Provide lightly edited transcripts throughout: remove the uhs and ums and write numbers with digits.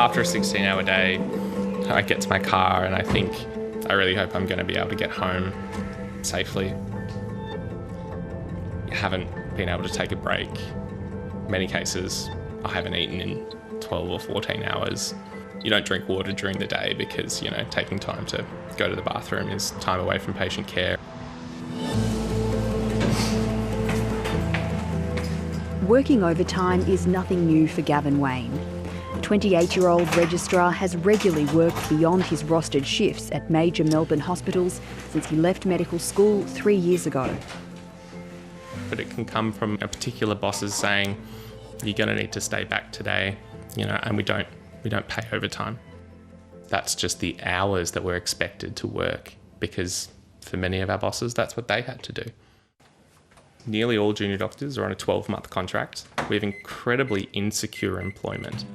After a 16-hour day, I get to my car and I think, I really hope I'm going to be able to get home safely. I haven't been able to take a break. In many cases, I haven't eaten in 12 or 14 hours. You don't drink water during the day because, taking time to go to the bathroom is time away from patient care. Working overtime is nothing new for Gavin Wayne. The 28-year-old registrar has regularly worked beyond his rostered shifts at major Melbourne hospitals since he left medical school 3 years ago. But it can come from a particular bosses saying, you're going to need to stay back today, and we don't pay overtime. That's just the hours that we're expected to work because for many of our bosses, that's what they had to do. Nearly all junior doctors are on a 12-month contract. We have incredibly insecure employment.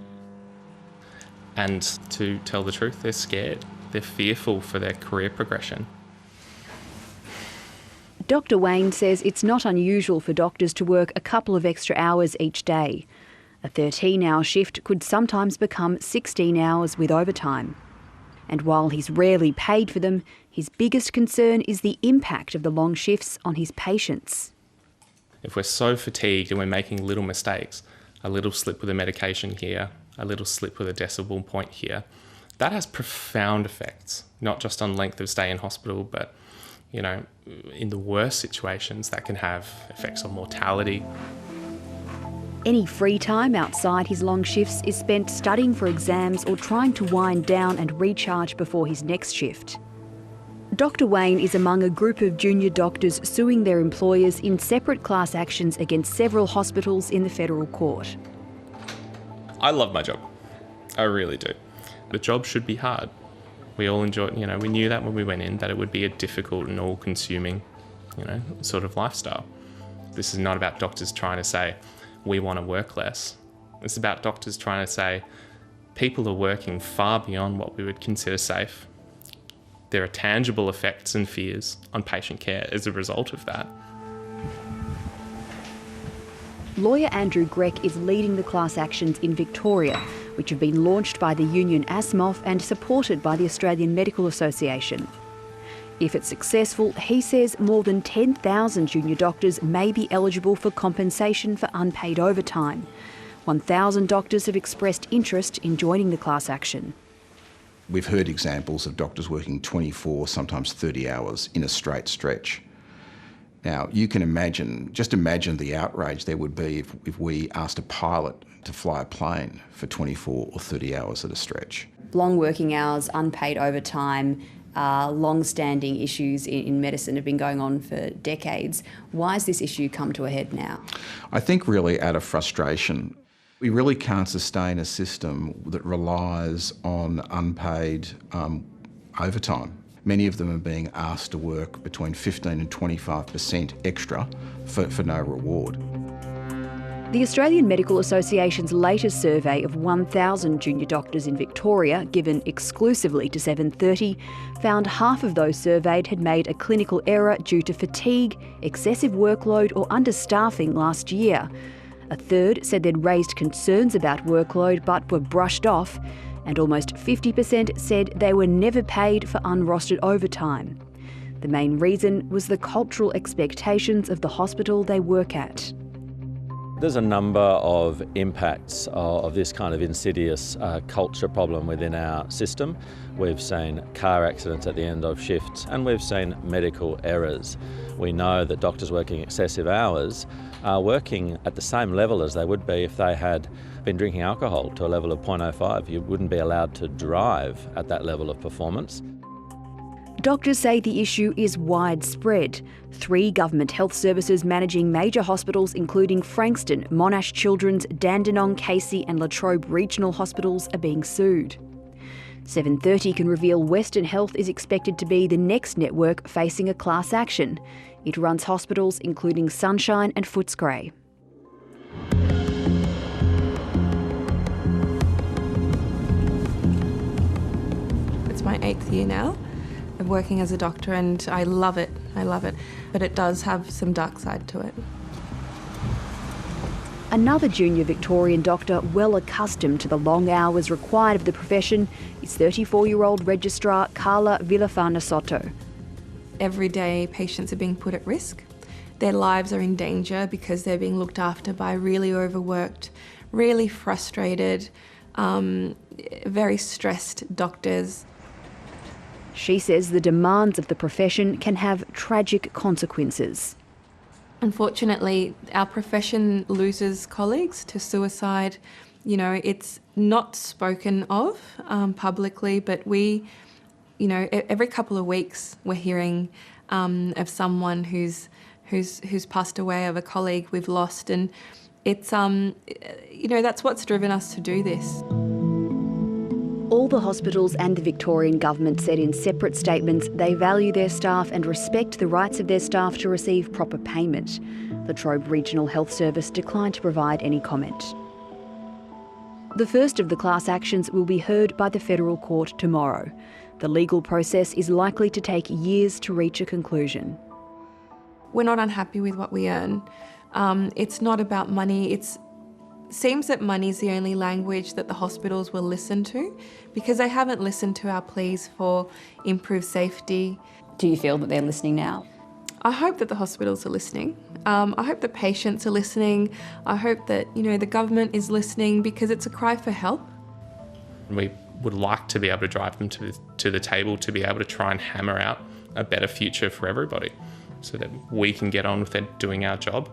And to tell the truth, they're scared. They're fearful for their career progression. Dr. Wayne says it's not unusual for doctors to work a couple of extra hours each day. A 13-hour shift could sometimes become 16 hours with overtime. And while he's rarely paid for them, his biggest concern is the impact of the long shifts on his patients. If we're so fatigued and we're making little mistakes, a little slip with a medication here, a little slip with a decibel point here, that has profound effects, not just on length of stay in hospital, but, in the worst situations, that can have effects on mortality. Any free time outside his long shifts is spent studying for exams or trying to wind down and recharge before his next shift. Dr. Wayne is among a group of junior doctors suing their employers in separate class actions against several hospitals in the federal court. I love my job. I really do. The job should be hard. We all enjoy it, we knew that when we went in, that it would be a difficult and all-consuming, sort of lifestyle. This is not about doctors trying to say, we want to work less. It's about doctors trying to say, people are working far beyond what we would consider safe. There are tangible effects and fears on patient care as a result of that. Lawyer Andrew Grech is leading the class actions in Victoria, which have been launched by the union ASMOF and supported by the Australian Medical Association. If it's successful, he says more than 10,000 junior doctors may be eligible for compensation for unpaid overtime. 1,000 doctors have expressed interest in joining the class action. We've heard examples of doctors working 24, sometimes 30 hours in a straight stretch. Now, you can imagine the outrage there would be if we asked a pilot to fly a plane for 24 or 30 hours at a stretch. Long working hours, unpaid overtime, long-standing issues in medicine have been going on for decades. Why has this issue come to a head now? I think really out of frustration. We really can't sustain a system that relies on unpaid overtime. Many of them are being asked to work between 15 and 25% extra for no reward. The Australian Medical Association's latest survey of 1,000 junior doctors in Victoria, given exclusively to 730, found half of those surveyed had made a clinical error due to fatigue, excessive workload or understaffing last year. A third said they'd raised concerns about workload but were brushed off, and almost 50% said they were never paid for unrostered overtime. The main reason was the cultural expectations of the hospital they work at. There's a number of impacts of this kind of insidious culture problem within our system. We've seen car accidents at the end of shifts and we've seen medical errors. We know that doctors working excessive hours are working at the same level as they would be if they had been drinking alcohol to a level of 0.05. You wouldn't be allowed to drive at that level of performance. Doctors say the issue is widespread. 3 government health services managing major hospitals including Frankston, Monash Children's, Dandenong, Casey and La Trobe regional hospitals are being sued. 730 can reveal Western Health is expected to be the next network facing a class action. It runs hospitals including Sunshine and Footscray. It's my 8th year now of working as a doctor and I love it, but it does have some dark side to it. Another junior Victorian doctor well accustomed to the long hours required of the profession is 34-year-old registrar Carla Villafana Soto. Every day patients are being put at risk. Their lives are in danger because they're being looked after by really overworked, really frustrated, very stressed doctors. She says the demands of the profession can have tragic consequences. Unfortunately, our profession loses colleagues to suicide. You know, it's not spoken of publicly, but we, you know, every couple of weeks we're hearing of someone who's passed away, of a colleague we've lost, and it's you know, that's what's driven us to do this. All the hospitals and the Victorian government said in separate statements they value their staff and respect the rights of their staff to receive proper payment. La Trobe Regional Health Service declined to provide any comment. The first of the class actions will be heard by the Federal Court tomorrow. The legal process is likely to take years to reach a conclusion. We're not unhappy with what we earn. It's not about money. It seems that money is the only language that the hospitals will listen to, because they haven't listened to our pleas for improved safety. Do you feel that they're listening now? I hope that the hospitals are listening. I hope the patients are listening. I hope that, you know, the government is listening, because it's a cry for help. We would like to be able to drive them to the table to be able to try and hammer out a better future for everybody, so that we can get on with it, doing our job,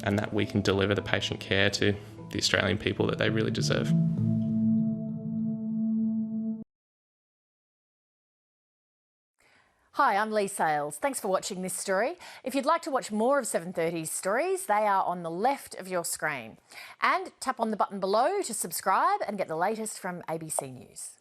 and that we can deliver the patient care to the Australian people that they really deserve. Hi, I'm Lee Sales. Thanks for watching this story. If you'd like to watch more of 730's stories, they are on the left of your screen. And tap on the button below to subscribe and get the latest from ABC News.